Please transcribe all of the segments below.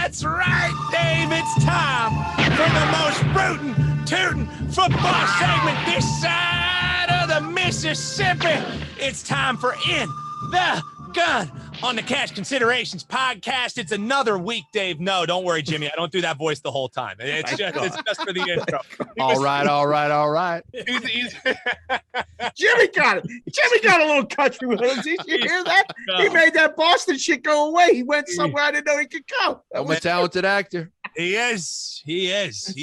That's right, Dave. It's time for the most rootin', tootin' football segment this side of the Mississippi. It's time for In the Gun on the Cash Considerations podcast. It's another week, Dave. No, don't worry, Jimmy. I don't do that voice the whole time. It's just for the intro. All right. Jimmy got it. Jimmy got a little country with him. Did you hear that? No. He made that Boston shit go away. He went somewhere I didn't know he could go. I'm a talented actor. He is. He's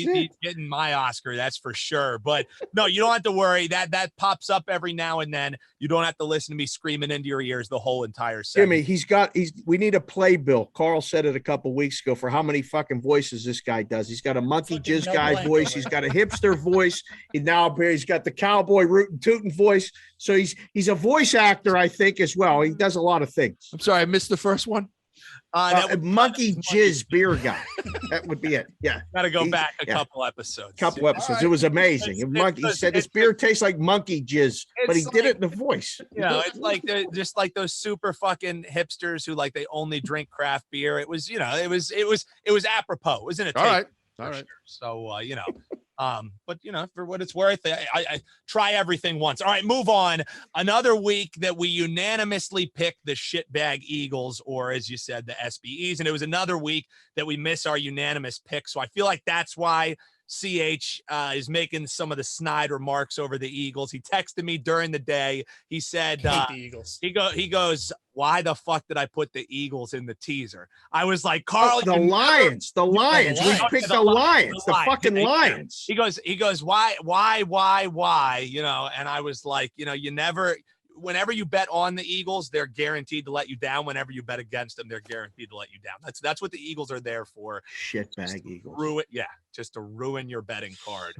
getting my Oscar, that's for sure. But no, you don't have to worry. That pops up every now and then. You don't have to listen to me screaming into your ears the whole entire segment. Jimmy, we need a playbill. Carl said it a couple weeks ago for how many fucking voices this guy does. He's got a monkey jizz guy voice. He's got a hipster voice. He's got the cowboy rootin' tootin' voice. So he's a voice actor, I think, as well. He does a lot of things. I'm sorry, I missed the first one. Monkey jizz beer guy. That would be it. Yeah. Got to go back a couple episodes. Right. It was amazing. He said this beer tastes like monkey jizz, but he did it in the voice. It's like just like those super fucking hipsters who like they only drink craft beer. It was apropos, wasn't it? All right. Sure. So but for what it's worth, I try everything once. All right, move on. Another week that we unanimously picked the shitbag Eagles, or as you said, the SBEs, and it was another week that we miss our unanimous pick. So I feel like that's why CH is making some of the snide remarks over the Eagles. He texted me during the day. He said, hate the Eagles. He goes, why the fuck did I put the Eagles in the teaser? I was like, Carl, the Lions. We picked the Lions, the fucking Lions. He goes, why? And I was like, whenever you bet on the Eagles, they're guaranteed to let you down. Whenever you bet against them, they're guaranteed to let you down. That's what the Eagles are there for. Shitbag Eagles. Just to ruin your betting card.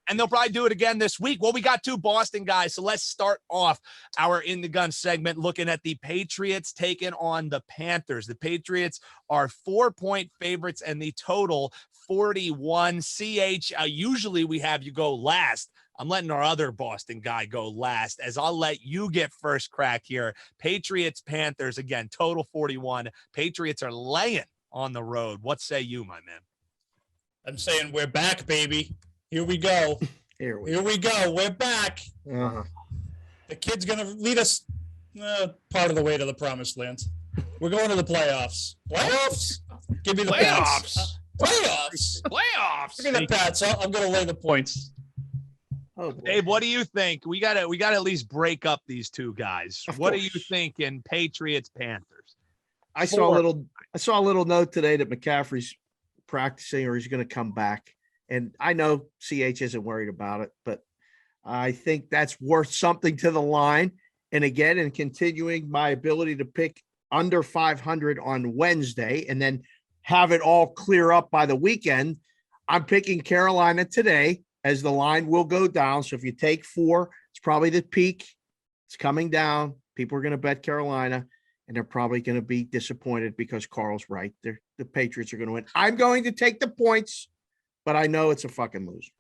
And they'll probably do it again this week. Well, we got two Boston guys, so let's start off our In the Gun segment looking at the Patriots taking on the Panthers. The Patriots are 4-point favorites and the total 41. CH, usually we have you go last. I'm letting our other Boston guy go last, as I'll let you get first crack here. Patriots, Panthers, again, total 41. Patriots are laying on the road. What say you, my man? I'm saying we're back, baby. Here we go. Here we go. We're back. Uh-huh. The kid's going to lead us part of the way to the promised land. We're going to the playoffs. Playoffs? Give me the Pats. Playoffs. Give me the Pats. I'm going to lay the points. Oh, boy. Dave, what do you think? We got to at least break up these two guys. What do you think in Patriots, Panthers? I saw a little note today that McCaffrey's practicing or he's going to come back. And I know CH isn't worried about it, but I think that's worth something to the line. And again, in continuing my ability to pick under 500 on Wednesday and then have it all clear up by the weekend, I'm picking Carolina today, as the line will go down. So if you take 4, it's probably the peak. It's coming down. People are going to bet Carolina, and they're probably going to be disappointed because Carl's right. The Patriots are going to win. I'm going to take the points, but I know it's a fucking loser.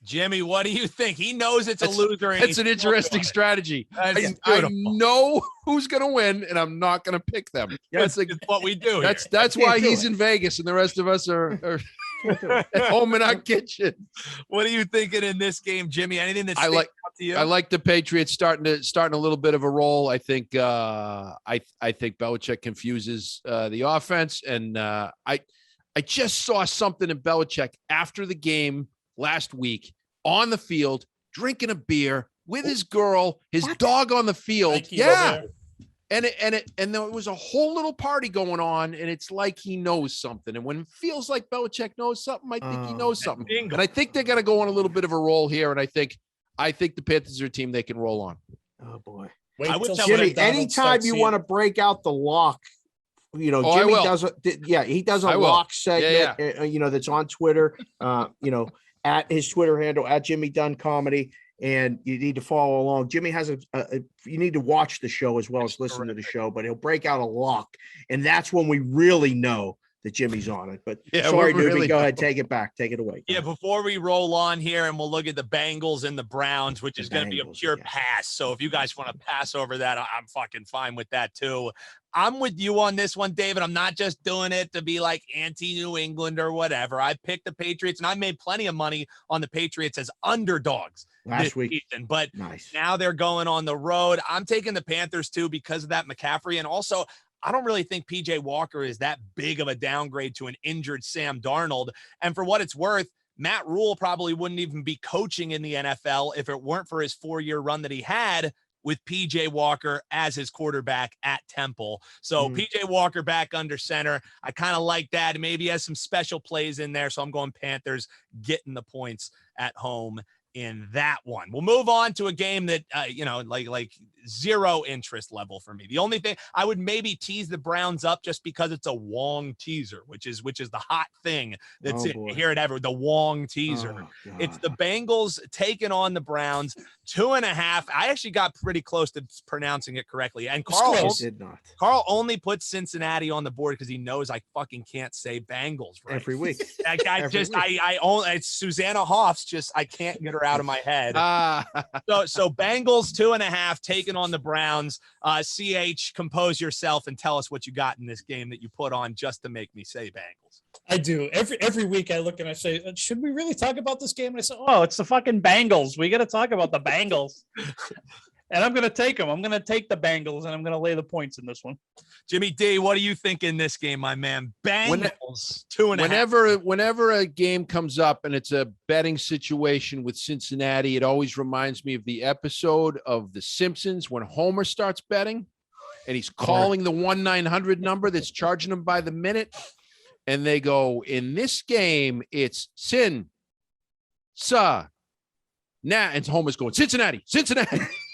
Jimmy, what do you think? He knows it's a loser. It's an interesting strategy. I know who's going to win, and I'm not going to pick them. That's what we do. That's why he's in Vegas, and the rest of us are at home in our kitchen. What are you thinking in this game, Jimmy? Anything that sticks out to you? I like the Patriots starting a little bit of a roll. I think I think Belichick confuses the offense, and I just saw something in Belichick after the game last week on the field, drinking a beer with his girl, his dog on the field. Yeah. And there was a whole little party going on, and it's like he knows something. And when it feels like Belichick knows something, I think he knows something. And I think they're going to go on a little bit of a roll here. And I think the Panthers are a team they can roll on. Oh boy, Jimmy! Anytime you want to break out the lock, Jimmy does. He does a lock segment. That's on Twitter. At his Twitter handle at Jimmy Dunn Comedy. And you need to follow along. Jimmy has you need to watch the show as well as listen to the show, but he'll break out a lock. And that's when we really know that Jimmy's on it. But sorry, Doobie, go ahead. Take it back. Take it away. Yeah, before we roll on here and we'll look at the Bengals and the Browns, which is going to be a pure pass. So if you guys want to pass over that, I'm fucking fine with that too. I'm with you on this one, David. I'm not just doing it to be like anti-New England or whatever. I picked the Patriots, and I made plenty of money on the Patriots as underdogs last week. Season, but nice. Now they're going on the road. I'm taking the Panthers too because of that McCaffrey, and also I don't really think PJ Walker is that big of a downgrade to an injured Sam Darnold. And for what it's worth, Matt Rule probably wouldn't even be coaching in the NFL if it weren't for his 4-year run that he had with PJ Walker as his quarterback at Temple. So PJ Walker back under center. I kind of like that. Maybe he has some special plays in there. So I'm going Panthers getting the points at home in that one. We'll move on to a game that, like zero interest level for me. The only thing I would maybe tease the Browns up just because it's a Wong teaser, which is the hot thing that's here at Everett, the Wong teaser. It's the Bengals taking on the Browns, 2.5. I actually got pretty close to pronouncing it correctly. And Carl only puts Cincinnati on the board because he knows I fucking can't say Bengals right every week. It's Susanna Hoffs. I can't get her out of my head. So Bengals 2.5 taking on the Browns. CH, compose yourself and tell us what you got in this game that you put on just to make me say Bengals. I do. Every week I look and I say, should we really talk about this game? And I say, oh, it's the fucking Bengals. We got to talk about the Bengals. And I'm going to take them. I'm going to take the Bengals, and I'm going to lay the points in this one. Jimmy D, what do you think in this game, my man? Bengals 2.5. Whenever a game comes up and it's a betting situation with Cincinnati, it always reminds me of the episode of The Simpsons when Homer starts betting and he's calling the 1-900 number that's charging him by the minute. And they go, in this game, it's and Homer's going, Cincinnati.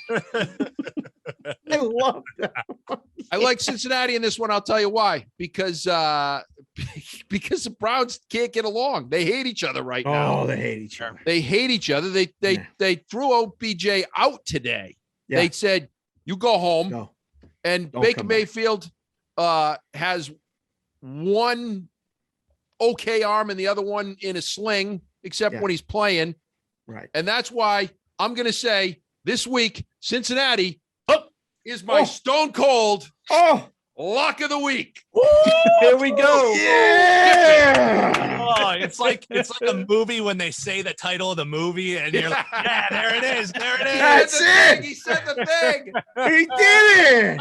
I love that. I like Cincinnati in this one. I'll tell you why. Because the Browns can't get along. They hate each other right now. Oh, they hate each other. They hate each other. They threw OBJ out today. Yeah. They said, you go home. No. And Baker Mayfield has one okay arm and the other one in a sling, except when he's playing. Right. And that's why I'm going to say this week, Cincinnati is my stone cold lock of the week. Here we go. Yeah. Oh, it's like a movie when they say the title of the movie and you're like, yeah, there it is. That's it. He said the thing. He did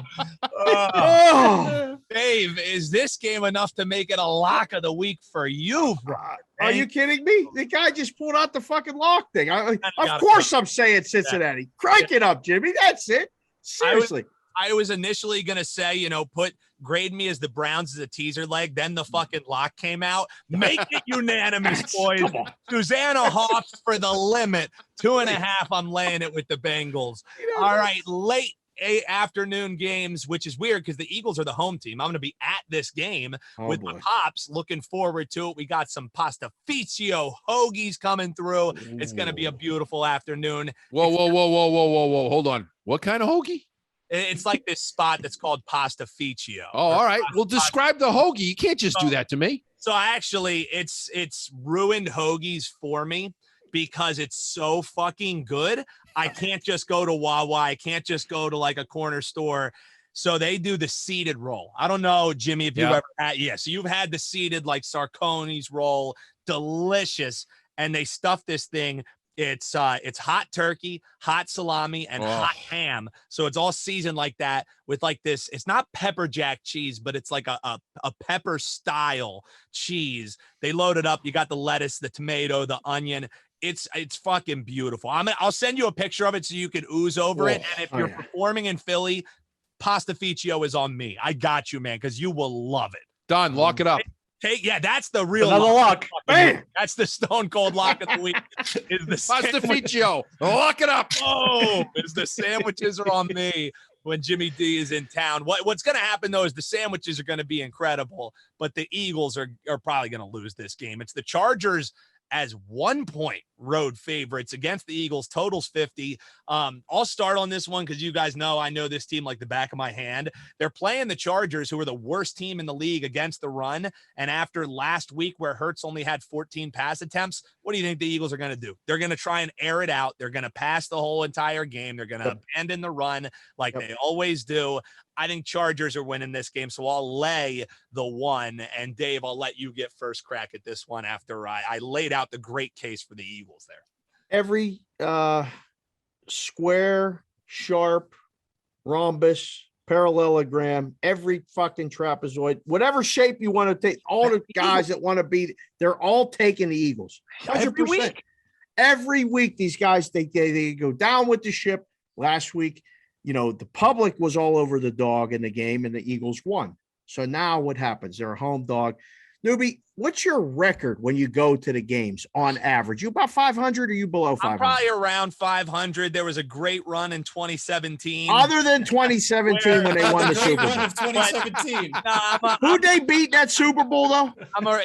it. Dave, is this game enough to make it a lock of the week for you, bro? Are you kidding me? The guy just pulled out the fucking lock thing. Of course I'm saying Cincinnati. Crank it up, Jimmy. That's it. Seriously. I was initially going to say, grade me as the Browns as a teaser leg. Then the fucking lock came out. Make it unanimous, boys. Susanna Hoffs for the limit. 2.5. I'm laying it with the Bengals. All right. Late afternoon games, which is weird because the Eagles are the home team. I'm going to be at this game with my pops. Looking forward to it. We got some pastificio hoagies coming through. It's going to be a beautiful afternoon. Whoa. Hold on. What kind of hoagie? It's like this spot that's called Pastificio. Oh, all right. Well, describe the hoagie. You can't just do that to me. So actually, it's ruined hoagies for me because it's so fucking good. I can't just go to Wawa. I can't just go to like a corner store. So they do the seeded roll. I don't know, Jimmy, if you've ever had. Yeah, so you've had the seeded like Sarconi's roll. Delicious. And they stuff this thing. It's hot turkey, hot salami, and hot ham. So it's all seasoned like that with like this. It's not pepper jack cheese, but it's like a pepper style cheese. They load it up. You got the lettuce, the tomato, the onion. It's fucking beautiful. I'll send you a picture of it so you can ooze over it. And if you're performing in Philly, Pastificio is on me. I got you, man, because you will love it. Done. Lock it up. That's the real lock. That's the stone cold lock of the week. Is the Pastificio. Lock it up. Is the sandwiches are on me when Jimmy D is in town. What's going to happen though is the sandwiches are going to be incredible, but the Eagles are probably going to lose this game. It's the Chargers as 1 point road favorites against the Eagles. Totals 50. I'll start on this one because you guys know I know this team like the back of my hand. They're playing the Chargers, who are the worst team in the league against the run. And after last week where Hurts only had 14 pass attempts, what do you think the Eagles are going to do? They're going to try and air it out. They're going to pass the whole entire game. They're going to abandon the run like they always do. I think Chargers are winning this game, so I'll lay the 1. And Dave, I'll let you get first crack at this one after I laid out the great case for the Eagles there. Every square, sharp, rhombus, parallelogram, every fucking trapezoid, whatever shape you want to take, all the guys that want to be, they're all taking the Eagles. 100%. Every week, these guys, they go down with the ship. Last week, the public was all over the dog in the game, and the Eagles won. So now what happens? They're a home dog. Newbie, what's your record when you go to the games on average? You about 500 or you below 500? I'm probably around 500. There was a great run in 2017. Other than 2017 when they won the Super Bowl. Of 2017. Who'd they beat that Super Bowl, though?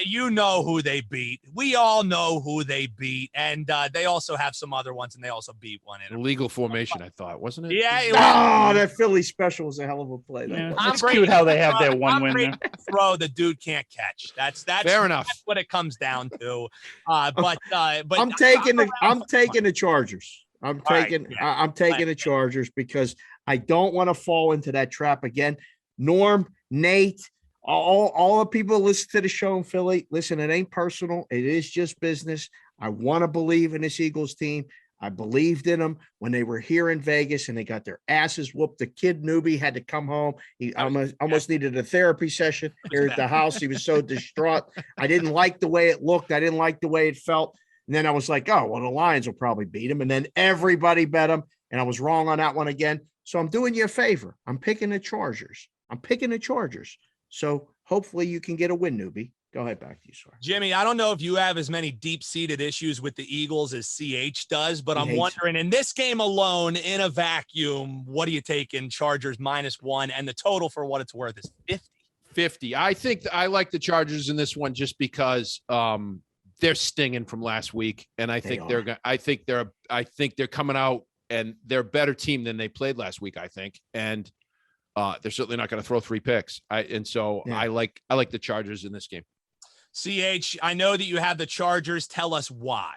You know who they beat. We all know who they beat. And they also have some other ones, and they also beat one in Illegal formation, I thought, wasn't it? Yeah. That Philly special was a hell of a play. Yeah, it's cute how they have their one win there. Throw the dude can't catch. That's fair enough. That's what it comes down to. But I'm taking the Chargers. I'm taking the Chargers because I don't want to fall into that trap again. Norm, Nate, all the people listen to the show in Philly. Listen, it ain't personal. It is just business. I want to believe in this Eagles team. I believed in them when they were here in Vegas and they got their asses whooped. The kid Newbie had to come home. He almost needed a therapy session here at the house. He was so distraught. I didn't like the way it looked. I didn't like the way it felt. And then I was like, oh, well, the Lions will probably beat him. And then everybody bet them. And I was wrong on that one again. So I'm doing you a favor. I'm picking the Chargers. So hopefully you can get a win, Newbie. Go ahead, back to you, sir. Jimmy, I don't know if you have as many deep-seated issues with the Eagles as CH does, but I'm wondering, in this game alone, in a vacuum, what do you take in Chargers -1? And the total, for what it's worth, is 50. 50. I think I like the Chargers in this one just because they're stinging from last week, and I think they're coming out and they're a better team than they played last week. I think, and they're certainly not going to throw 3 picks. I like the Chargers in this game. CH, I know that you have the Chargers. Tell us why.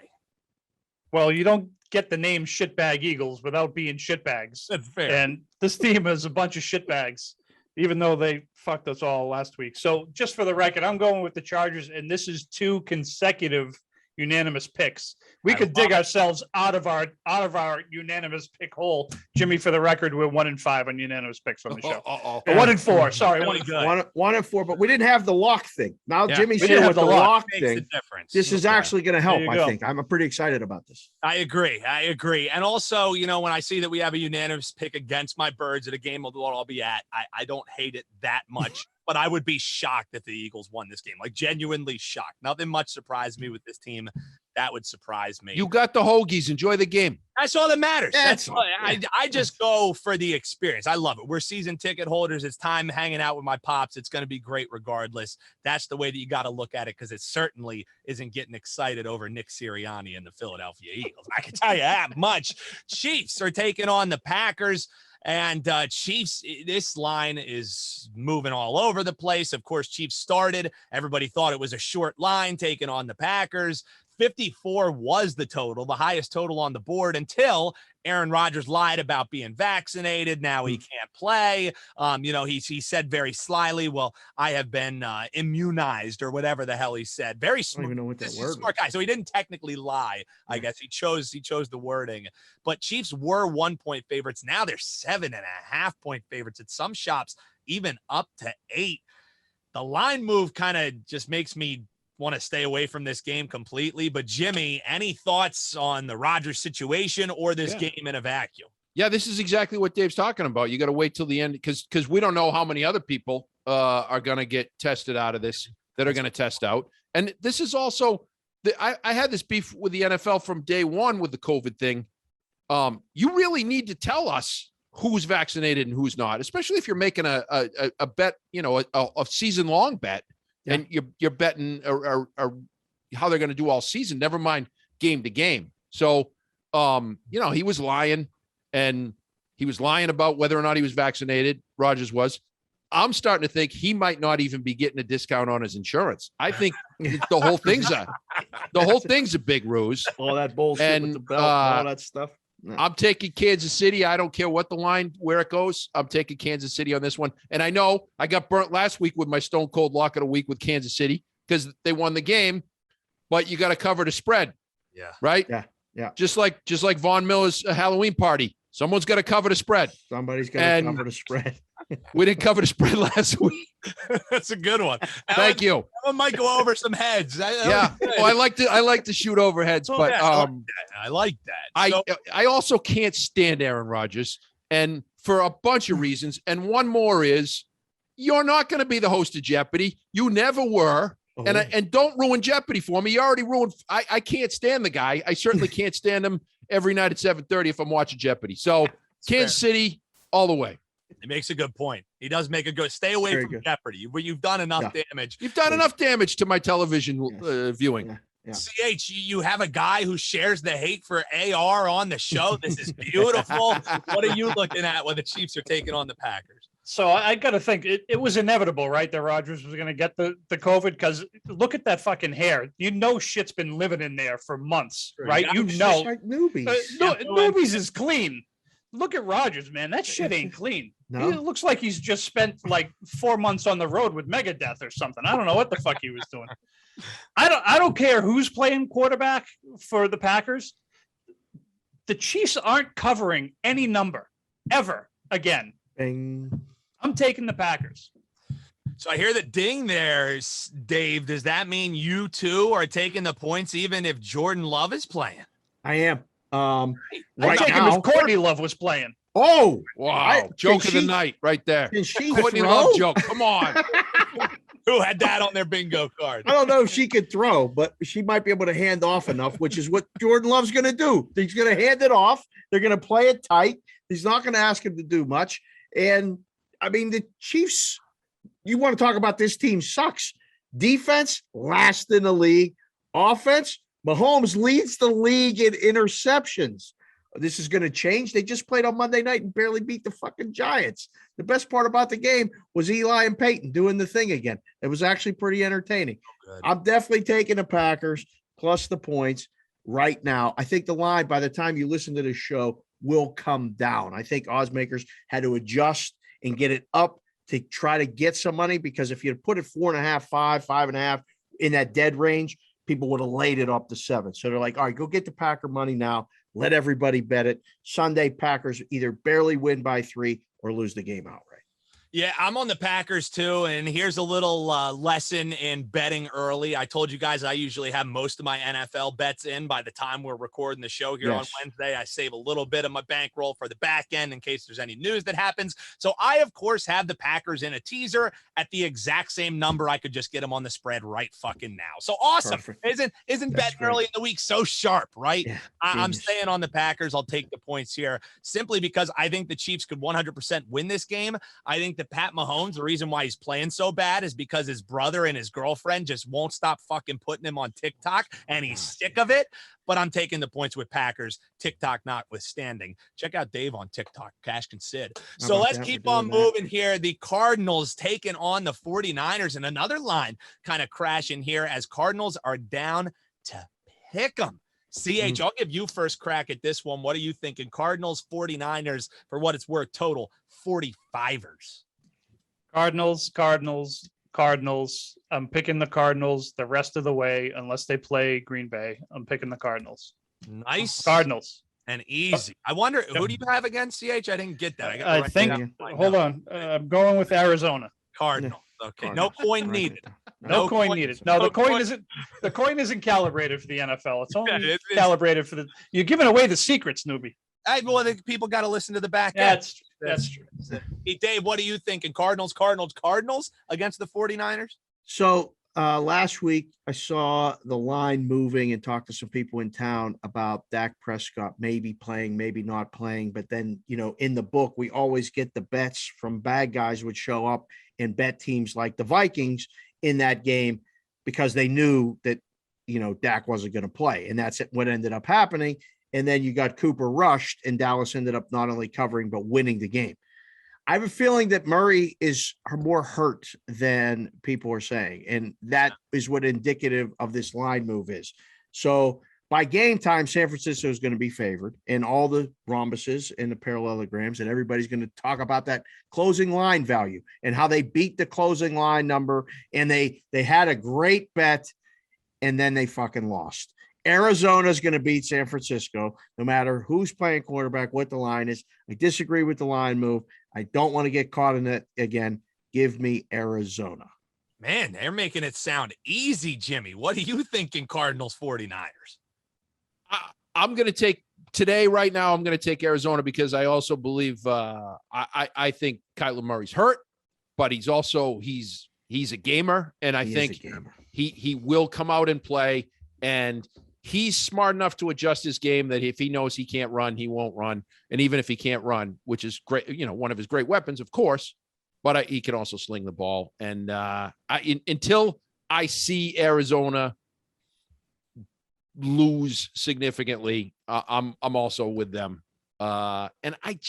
Well, you don't get the name shitbag Eagles without being shitbags. That's fair. And this team is a bunch of shitbags, even though they fucked us all last week. So just for the record, I'm going with the Chargers, and this is 2 consecutive unanimous picks. We could dig ourselves out of our unanimous pick hole. Jimmy, for the record, we're 1-5 on unanimous picks on the show. 1-4. Sorry, Really good. 1-4, but we didn't have the lock thing. Now Jimmy's we here did with with the the lock. lock Makes thing. the difference. This is actually going to help. There you I go. think I'm pretty excited about this. I agree. And also, when I see that we have a unanimous pick against my Birds at a game of what I'll be at, I don't hate it that much, but I would be shocked if the Eagles won this game. Like, genuinely shocked. Nothing much surprised me with this team. That would surprise me. You got the Hoagies. Enjoy the game. That's all that matters. That's all. I just go for the experience. I love it. We're season ticket holders. It's time hanging out with my pops. It's going to be great regardless. That's the way that you got to look at it, because it certainly isn't getting excited over Nick Sirianni and the Philadelphia Eagles. I can tell you that much. Chiefs are taking on the Packers. And Chiefs, this line is moving all over the place. Of course, Chiefs started. Everybody thought it was a short line taking on the Packers. 54 was the total, the highest total on the board, until Aaron Rodgers lied about being vaccinated. Now he can't play. He said very slyly, well, I have been immunized, or whatever the hell he said. Very smart. I don't even know what that word smart guy. So he didn't technically lie. I guess he chose the wording. But Chiefs were 1-point favorites. Now they're 7.5-point favorites at some shops, even up to 8. The line move kind of just makes me want to stay away from this game completely. But Jimmy, any thoughts on the Rodgers situation or this game in a vacuum? Yeah, this is exactly what Dave's talking about. You got to wait till the end because we don't know how many other people are going to get tested out of this that are going to test out. And this is also I had this beef with the NFL from day one with the COVID thing. You really need to tell us who's vaccinated and who's not, especially if you're making a bet, a season long bet. Yeah. And you're betting how they're going to do all season. Never mind game to game. So, he was lying, and he was lying about whether or not he was vaccinated. Rodgers was. I'm starting to think he might not even be getting a discount on his insurance. I think the whole thing's a big ruse. All that bullshit And, with the belt and all that stuff. No. I'm taking Kansas City. I don't care what the line, where it goes. I'm taking Kansas City on this one. And I know I got burnt last week with my Stone Cold Lock of the Week with Kansas City because they won the game, but you got to cover the spread. Yeah. Right? Yeah. Just like Von Miller's Halloween party. Someone's got to cover the spread. Somebody's got to cover the spread. We didn't cover the spread last week. That's a good one. Thank you. I might go over some heads. Yeah. Oh, I like to shoot over heads, but I like that. I also can't stand Aaron Rodgers, and for a bunch of reasons. And one more is you're not going to be the host of Jeopardy. You never were. Oh. And don't ruin Jeopardy for me. You already ruined. I can't stand the guy. I certainly can't stand him every night at 7:30 if I'm watching Jeopardy. So Kansas City all the way. He makes a good point. He does make a good. Stay away from Jeopardy. You've done enough damage. You've done enough damage to my television viewing. Yeah. CH, you have a guy who shares the hate for AR on the show. This is beautiful. What are you looking at when the Chiefs are taking on the Packers? So I got to think it was inevitable, right? That Rodgers was going to get the COVID because look at that fucking hair. Shit's been living in there for months, right? Like newbies. Newbies is clean. Look at Rodgers, man. That shit ain't clean. No. It looks like he's just spent like 4 months on the road with Megadeth or something. I don't know what the fuck he was doing. I don't care who's playing quarterback for the Packers. The Chiefs aren't covering any number ever again. Bing. I'm taking the Packers. So I hear the ding there, Dave. Does that mean you too are taking the points even if Jordan Love is playing? I am. I'd Right take him now. if Courtney Love was playing. Oh, Wow. Joke of the night right there. Can she Courtney throw? Love joke. Come on. Who had that on their bingo card? I don't know if she could throw, but she might be able to hand off enough, which is what Jordan Love's going to do. He's going to hand it off. They're going to play it tight. He's not going to ask him to do much. And I mean, the Chiefs, you want to talk about this team sucks. Defense, last in the league. Offense, Mahomes leads the league in interceptions. This is going to change. They just played on Monday night and barely beat the fucking Giants. The best part about the game was Eli and Peyton doing the thing again. It was actually pretty entertaining. I'm definitely taking the Packers plus the points right now. I think the line, by the time you listen to this show, will come down. I think oddsmakers had to adjust and get it up to try to get some money, because if you put it 4.5, 5.5 in that dead range, people would have laid it up to 7. So they're like, all right, go get the Packer money now. Let everybody bet it. Sunday, Packers either barely win by 3 or lose the game outright. Yeah, I'm on the Packers too. And here's a little lesson in betting early. I told you guys I usually have most of my NFL bets in by the time we're recording the show here on Wednesday. I save a little bit of my bankroll for the back end in case there's any news that happens. So I, of course, have the Packers in a teaser at the exact same number. I could just get them on the spread right fucking now. So awesome. Perfect. Isn't betting early in the week so sharp, right? Yeah, I'm staying on the Packers. I'll take the points here simply because I think the Chiefs could 100% win this game. I think that Pat Mahomes, the reason why he's playing so bad is because his brother and his girlfriend just won't stop fucking putting him on TikTok, and he's sick of it. But I'm taking the points with Packers, TikTok notwithstanding. Check out Dave on TikTok, Cash and Sid. So let's keep on moving here. The Cardinals taking on the 49ers, and another line kind of crashing here as Cardinals are down to pick 'em. CH, I'll give you first crack at this one. What are you thinking? Cardinals, 49ers, for what it's worth, total 45ers. Cardinals. I'm picking the Cardinals the rest of the way, unless they play Green Bay. I'm picking the Cardinals. Nice. Cardinals. And easy. I wonder, who do you have against CH? I didn't get that. I think, hold on. I'm going with Arizona. Cardinals. Okay. No coin needed. No coin needed. No, the coin isn't calibrated for the NFL. It's only calibrated for you're giving away the secrets, newbie. Well, the people got to listen to the back end. That's true. Hey, Dave, what are you thinking? Cardinals against the 49ers? So last week I saw the line moving and talked to some people in town about Dak Prescott maybe playing, maybe not playing. But then, in the book, we always get the bets from bad guys would show up and bet teams like the Vikings in that game because they knew that Dak wasn't going to play. And that's what ended up happening. And then you got Cooper rushed, and Dallas ended up not only covering, but winning the game. I have a feeling that Murray is more hurt than people are saying. And that is what indicative of this line move is. So by game time, San Francisco is going to be favored in all the rhombuses and the parallelograms, and everybody's going to talk about that closing line value and how they beat the closing line number. And they had a great bet, and then they fucking lost. Arizona is going to beat San Francisco, no matter who's playing quarterback, what the line is. I disagree with the line move. I don't want to get caught in it again. Give me Arizona. Man, they're making it sound easy, Jimmy. What are you thinking, Cardinals 49ers? I'm going to take today, right now, I'm going to take Arizona because I also believe I think Kyler Murray's hurt, but he's a gamer. And I think he will come out and play, and he's smart enough to adjust his game that if he knows he can't run, he won't run. And even if he can't run, which is great, one of his great weapons, of course, but he can also sling the ball. And until I see Arizona lose significantly, I'm also with them. And I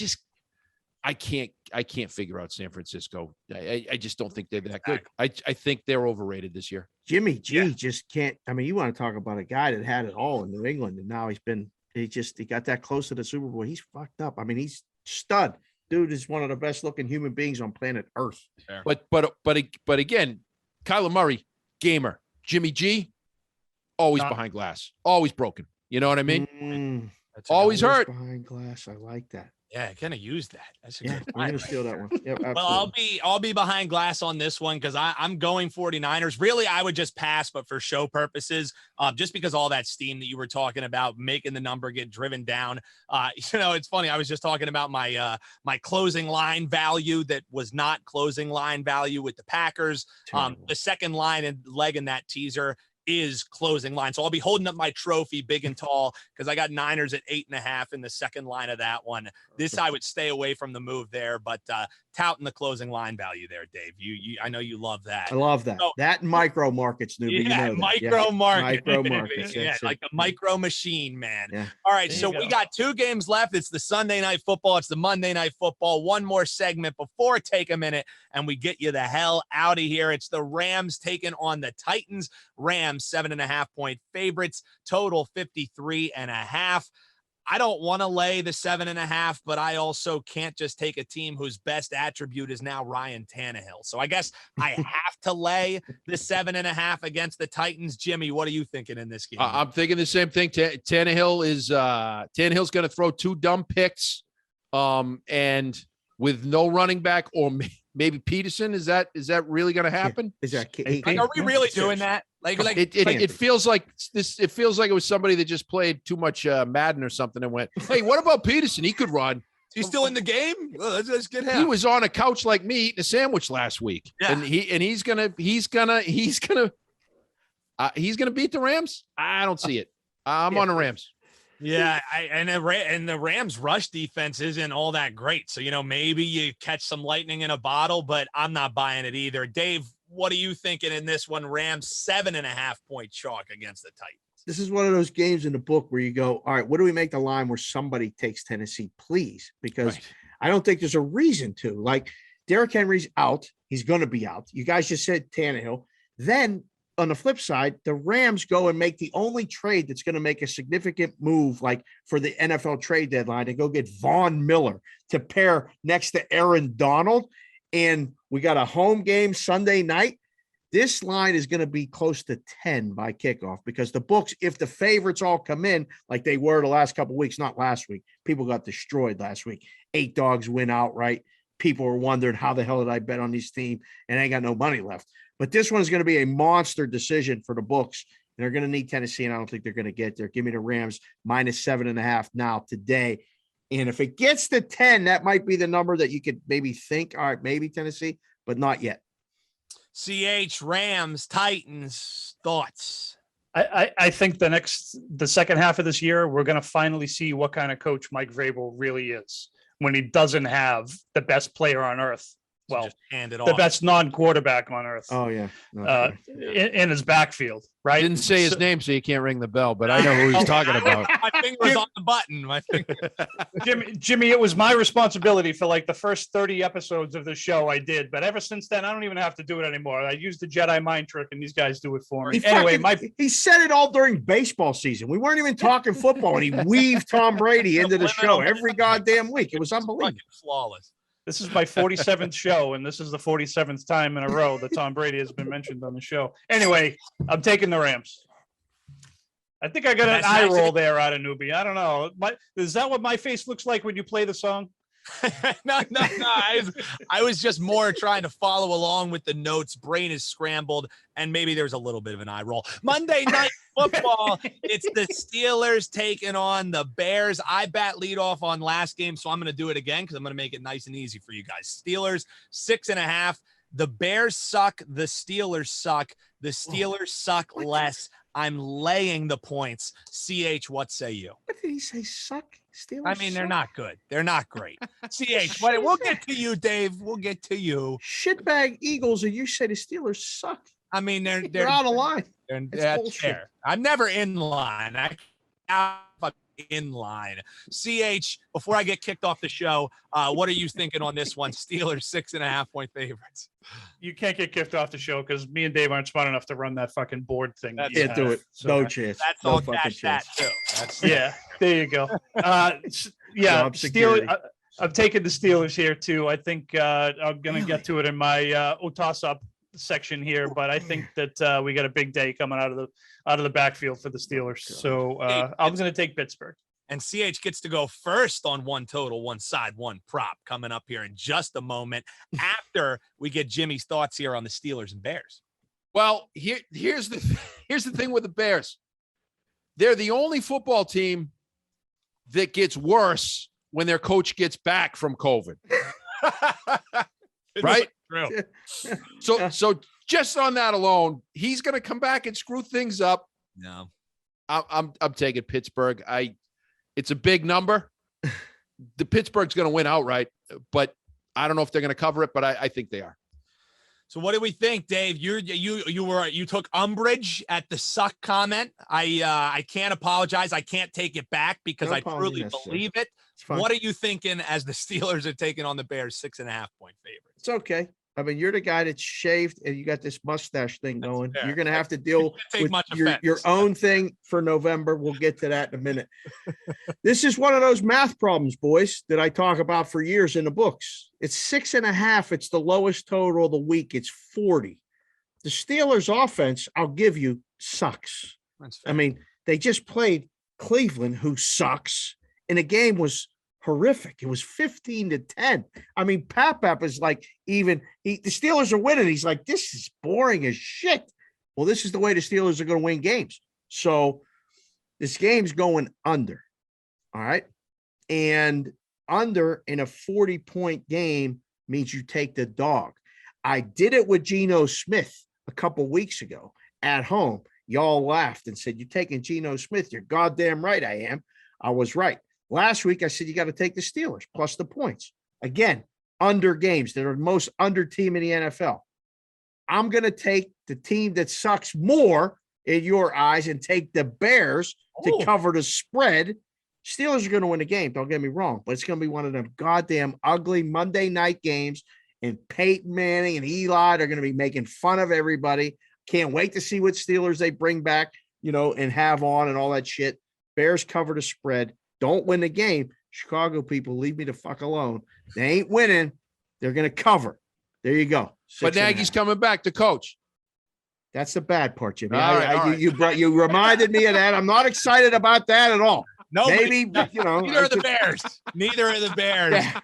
can't figure out San Francisco. I just don't think they're that good. I think they're overrated this year. Jimmy G just can't. I mean, you want to talk about a guy that had it all in New England, and now he got that close to the Super Bowl. He's fucked up. I mean, he's stud. Dude is one of the best looking human beings on planet Earth. But again, Kyler Murray, gamer. Jimmy G, always behind glass, always broken. You know what I mean? Always hurt behind glass. I like that. Yeah, I kind of use that. That's a good. We're gonna steal that one. Yep, well, I'll be behind glass on this one because I'm going 49ers. Really, I would just pass, but for show purposes, just because all that steam that you were talking about, making the number get driven down. It's funny. I was just talking about my my closing line value that was not closing line value with the Packers. The second line and leg in that teaser is closing line. So I'll be holding up my trophy big and tall because I got Niners at 8.5 in the second line of that one. This, I would stay away from the move there, but touting the closing line value there, Dave. I know you love that. I love that. So, that and micro markets, Newbie. Yeah, micro market. Micro markets. Yeah, like a micro machine, man. Yeah. All right, so we got 2 games left. It's the Sunday night football. It's the Monday night football. One more segment before Take a Minute, and we get you the hell out of here. It's the Rams taking on the Titans. Rams 7.5-point favorites, total 53.5. I don't want to lay the 7.5, but I also can't just take a team whose best attribute is now Ryan Tannehill. So I guess I have to lay the 7.5 against the Titans. Jimmy, what are you thinking in this game? I'm thinking the same thing. Tannehill's going to throw 2 dumb picks, and with no running back or maybe Peterson. Is that really going to happen? Is that are we really doing that? It feels like this. It feels like it was somebody that just played too much Madden or something and went, "Hey, what about Peterson? He could run. He's still in the game. Well, let's get him." He was on a couch like me eating a sandwich last week, and he's gonna beat the Rams. I don't see it. I'm on the Rams. Yeah, and the Rams' rush defense isn't all that great. So maybe you catch some lightning in a bottle, but I'm not buying it either. Dave, what are you thinking in this one? Rams 7.5-point chalk against the Titans. This is one of those games in the book where you go, all right, what do we make the line where somebody takes Tennessee, please? Because I don't think there's a reason to. Like, Derrick Henry's out. He's going to be out. You guys just said Tannehill. Then on the flip side, the Rams go and make the only trade that's going to make a significant move, like for the NFL trade deadline, and go get Von Miller to pair next to Aaron Donald. And we got a home game Sunday night. This line is going to be close to 10 by kickoff because the books, if the favorites all come in like they were the last couple of weeks, not last week, people got destroyed last week. 8 dogs win outright. People were wondering how the hell did I bet on this team and I ain't got no money left. But this one is going to be a monster decision for the books. They're going to need Tennessee, and I don't think they're going to get there. Give me the Rams minus 7.5 now today. And if it gets to 10, that might be the number that you could maybe think, all right, maybe Tennessee, but not yet. CH, Rams, Titans, thoughts? I think the second half of this year, we're going to finally see what kind of coach Mike Vrabel really is when he doesn't have the best player on earth well, just hand it the off. best non-quarterback on earth. Oh yeah. In his backfield, right? Didn't say his name, so you can't ring the bell, but I know who he's talking about. My finger was on the button. My finger. Jimmy, it was my responsibility for like the first 30 episodes of the show. I did, but ever since then, I don't even have to do it anymore. I use the Jedi mind trick, and these guys do it for me. He said it all during baseball season. We weren't even talking football, and he weaved Tom Brady into the show every goddamn week. It was unbelievable. Flawless. This is my 47th show, and this is the 47th time in a row that Tom Brady has been mentioned on the show. Anyway, I'm taking the Rams. I think I got an eye roll there out of newbie. I don't know. Is that what my face looks like when you play the song? No. I was just more trying to follow along with the notes. Brain is scrambled, and maybe there's a little bit of an eye roll. Monday Night Football. It's the Steelers taking on the Bears. I bat lead off on last game, so I'm going to do it again because I'm going to make it nice and easy for you guys. Steelers 6.5. The Bears suck. The Steelers suck. The Steelers suck less. I'm laying the points. CH, what say you? What did he say? Suck? Steelers? I mean, they're not good. They're not great. CH, we'll get to you, Dave. We'll get to you. Shitbag Eagles, and you say the Steelers suck. I mean, they're out of line. That's fair. I'm never in line. I'm in line. CH, before I get kicked off the show, what are you thinking on this one? Steelers 6.5 point favorites. You can't get kicked off the show because me and Dave aren't smart enough to run that fucking board thing. Can't do it. So no chance. That's no all fucking cash chance. that too. Yeah, there you go. Yeah, Steelers. I'm taking the Steelers here too. I think I'm going to get to it in my toss-up section here, but I think that we got a big day coming out of the backfield for the Steelers. So I'm going to take Pittsburgh. And CH gets to go first on one total, one side, one prop coming up here in just a moment after we get Jimmy's thoughts here on the Steelers and Bears. Well, here's the thing with the Bears. They're the only football team that gets worse when their coach gets back from COVID. Right? True. So just on that alone, he's going to come back and screw things up. No. I'm taking Pittsburgh. It's a big number. The Pittsburgh's going to win outright, but I don't know if they're going to cover it, but I think they are. So what do we think, Dave? You took umbrage at the suck comment. I can't apologize. I can't take it back because I truly believe it. What are you thinking as the Steelers are taking on the Bears 6.5 point favorites? It's okay. I mean, you're the guy that's shaved and you got this mustache thing going. You're going to have to deal with your own thing for November. We'll get to that in a minute. This is one of those math problems, boys, that I talk about for years in the books. It's 6.5. It's the lowest total of the week. It's 40. The Steelers offense, I'll give you, sucks. I mean, they just played Cleveland, who sucks, and the game was horrific. It was 15-10. I mean, Pap is like, the Steelers are winning. He's like, this is boring as shit. Well, this is the way the Steelers are going to win games. So this game's going under. All right. And under in a 40-point game means you take the dog. I did it with Geno Smith a couple weeks ago at home. Y'all laughed and said, you're taking Geno Smith. You're goddamn right. I am. I was right. Last week, I said, you got to take the Steelers plus the points. Again, under games. They're the most under team in the NFL. I'm going to take the team that sucks more in your eyes and take the Bears to cover the spread. Steelers are going to win the game. Don't get me wrong, but it's going to be one of them goddamn ugly Monday night games. And Peyton Manning and Eli are going to be making fun of everybody. Can't wait to see what Steelers they bring back, and have on and all that shit. Bears cover the spread. Don't win the game. Chicago people, leave me the fuck alone. They ain't winning. They're going to cover. There you go. But Nagy's coming back to coach. That's the bad part, Jimmy. All right. You reminded me of that. I'm not excited about that at all. No, maybe neither are the Bears. Neither are the Bears. Yeah.